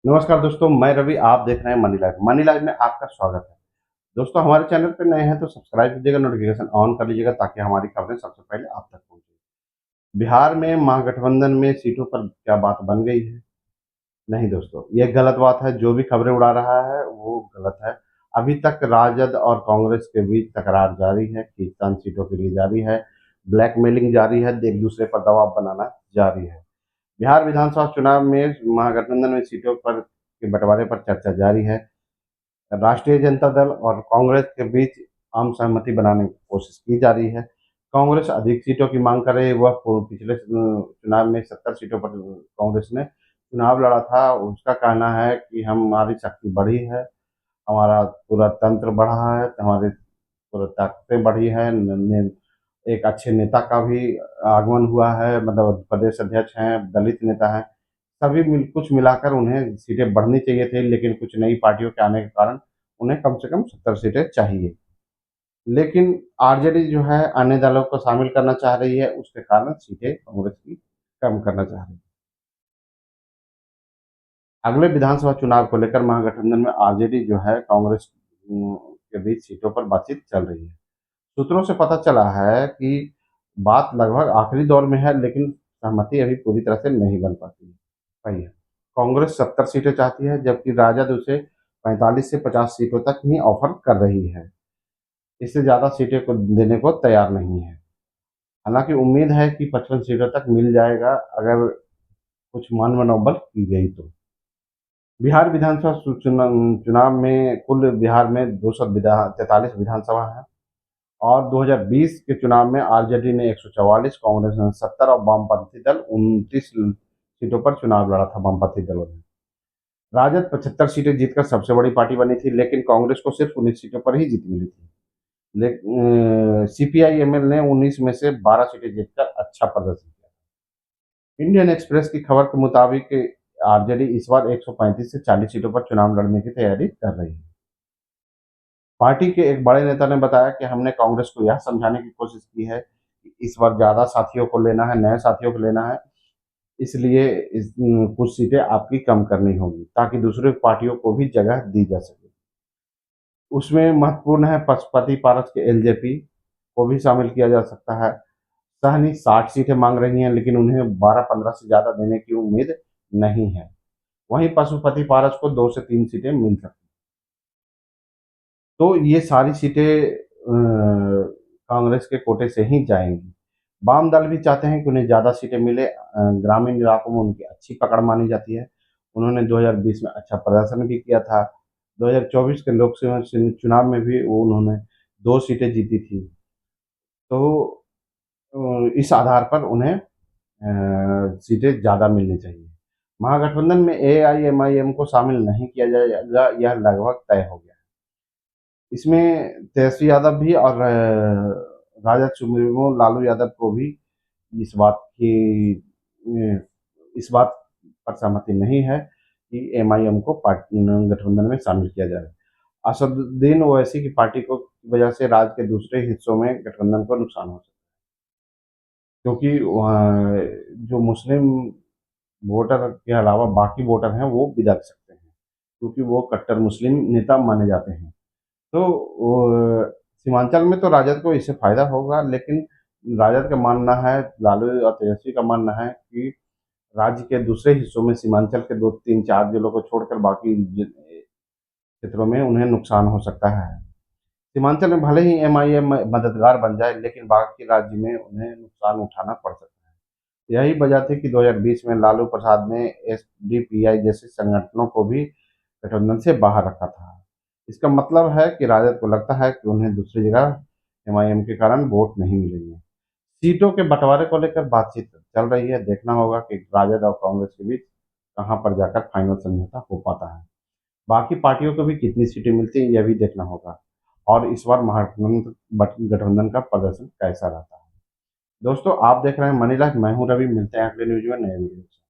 नमस्कार दोस्तों, मैं रवि, आप देख रहे हैं मनी लाइफ। मनी लाइफ में आपका स्वागत है। दोस्तों, हमारे चैनल पे नए हैं तो सब्सक्राइब कीजिएगा, नोटिफिकेशन ऑन कर लीजिएगा ताकि हमारी खबरें सबसे पहले आप तक पहुंचे। बिहार में महागठबंधन में सीटों पर क्या बात बन गई है? नहीं दोस्तों, ये गलत बात है। जो भी खबरें उड़ा रहा है वो गलत है। अभी तक राजद और कांग्रेस के बीच तकरार जारी है, खींचतान सीटों के लिए जारी है, ब्लैकमेलिंग जारी है, एक दूसरे पर दबाव बनाना जारी है। बिहार विधानसभा चुनाव में महागठबंधन में सीटों पर के बंटवारे पर चर्चा जारी है। राष्ट्रीय जनता दल और कांग्रेस के बीच आम सहमति बनाने की कोशिश की जा रही है। कांग्रेस अधिक सीटों की मांग कर रही है। वह पिछले चुनाव में 70 सीटों पर कांग्रेस ने चुनाव लड़ा था। उसका कहना है कि हमारी शक्ति बढ़ी है, हमारा पूरा तंत्र बढ़ा है, हमारी पूरा ताकतें बढ़ी है। एक अच्छे नेता का भी आगमन हुआ है, मतलब प्रदेश अध्यक्ष हैं, दलित नेता हैं। सभी कुछ मिलाकर उन्हें सीटें बढ़नी चाहिए थी, लेकिन कुछ नई पार्टियों के आने के कारण उन्हें कम से कम 70 सीटें चाहिए। लेकिन आरजेडी जो है अन्य दलों को शामिल करना चाह रही है, उसके कारण सीटें कांग्रेस की कम करना चाह रही है। अगले विधानसभा चुनाव को लेकर महागठबंधन में आरजेडी जो है कांग्रेस के बीच सीटों पर बातचीत चल रही है। सूत्रों से पता चला है कि बात लगभग आखिरी दौर में है, लेकिन सहमति अभी पूरी तरह से नहीं बन पाई है। कांग्रेस 70 सीटें चाहती है, जबकि राजद उसे 45 से 50 सीटों तक ही ऑफर कर रही है। इससे ज़्यादा सीटें को देने को तैयार नहीं है। हालांकि उम्मीद है कि 55 सीटों तक मिल जाएगा, अगर कुछ मान मनौबल की गई तो। बिहार विधानसभा चुनाव में कुल बिहार में 243 विधानसभा है, और 2020 के चुनाव में आरजेडी ने 144, कांग्रेस ने 70 और वामपंथी दल 29 सीटों पर चुनाव लड़ा था। वामपंथी दलों ने राजद 75 सीटें जीतकर सबसे बड़ी पार्टी बनी थी, लेकिन कांग्रेस को सिर्फ 19 सीटों पर ही जीत मिली थी। लेकिन सीपीआई एमएल ने 19 में से 12 सीटें जीतकर अच्छा प्रदर्शन किया। इंडियन एक्सप्रेस की खबर के मुताबिक आरजेडी इस बार 135 से 40 सीटों पर चुनाव लड़ने की तैयारी कर रही है। पार्टी के एक बड़े नेता ने बताया कि हमने कांग्रेस को यह समझाने की कोशिश की है कि इस बार ज़्यादा साथियों को लेना है, नए साथियों को लेना है, इसलिए कुछ सीटें आपकी कम करनी होगी ताकि दूसरी पार्टियों को भी जगह दी जा सके। उसमें महत्वपूर्ण है पशुपति पारस के एलजेपी को भी शामिल किया जा सकता है। सहनी 60 सीटें मांग रही हैं, लेकिन उन्हें 12-15 से ज़्यादा देने की उम्मीद नहीं है। वहीं पशुपति पारस को 2 से 3 सीटें मिल सकती हैं। तो ये सारी सीटें कांग्रेस के कोटे से ही जाएंगी। वाम दल भी चाहते हैं कि उन्हें ज़्यादा सीटें मिले। ग्रामीण इलाकों में उनकी अच्छी पकड़ मानी जाती है। उन्होंने 2020 में अच्छा प्रदर्शन भी किया था। 2024 के लोकसभा चुनाव में भी वो उन्होंने 2 सीटें जीती थी। तो इस आधार पर उन्हें सीटें ज़्यादा मिलनी चाहिए। महागठबंधन में एआईएमआईएम को शामिल नहीं किया जाएगा, यह लगभग तय हो गया है। इसमें तेजस्वी यादव भी और राजद सुप्रीमो लालू यादव को भी इस बात की अ, इस बात पर सहमति नहीं है कि एमआईएम को गठबंधन में शामिल किया जाए। असदुद्दीन ओवैसी की पार्टी को की वजह से राज्य के दूसरे हिस्सों में गठबंधन को नुकसान हो सकता है, क्योंकि वहाँ जो मुस्लिम वोटर के अलावा बाकी वोटर हैं वो भी जा सकते हैं, क्योंकि वो कट्टर मुस्लिम नेता माने जाते हैं। तो सीमांचल में तो राजद को इससे फायदा होगा, लेकिन राजद का मानना है, लालू और तेजस्वी का मानना है कि राज्य के दूसरे हिस्सों में सीमांचल के 2-3-4 जिलों को छोड़कर बाकी क्षेत्रों में उन्हें नुकसान हो सकता है। सीमांचल में भले ही एमआईएम मददगार बन जाए, लेकिन बाकी राज्य में उन्हें नुकसान उठाना पड़ सकता है। यही वजह थी कि 2020 में लालू प्रसाद ने एसडीपीआई जैसे संगठनों को भी गठबंधन से बाहर रखा था। इसका मतलब है कि राजद को लगता है कि उन्हें दूसरी जगह एमआईएम के कारण वोट नहीं मिलेंगे। सीटों के बंटवारे को लेकर बातचीत चल रही है। देखना होगा कि राजद और कांग्रेस के बीच कहाँ पर जाकर फाइनल समझौता हो पाता है। बाकी पार्टियों को भी कितनी सीटें मिलती हैं, यह भी देखना होगा, और इस बार महागठबंधन का प्रदर्शन कैसा रहता है। दोस्तों, आप देख रहे हैं मनी लाइफ। मैं हूं रवि। मिलते हैं अगले न्यूज में नए वीडियो।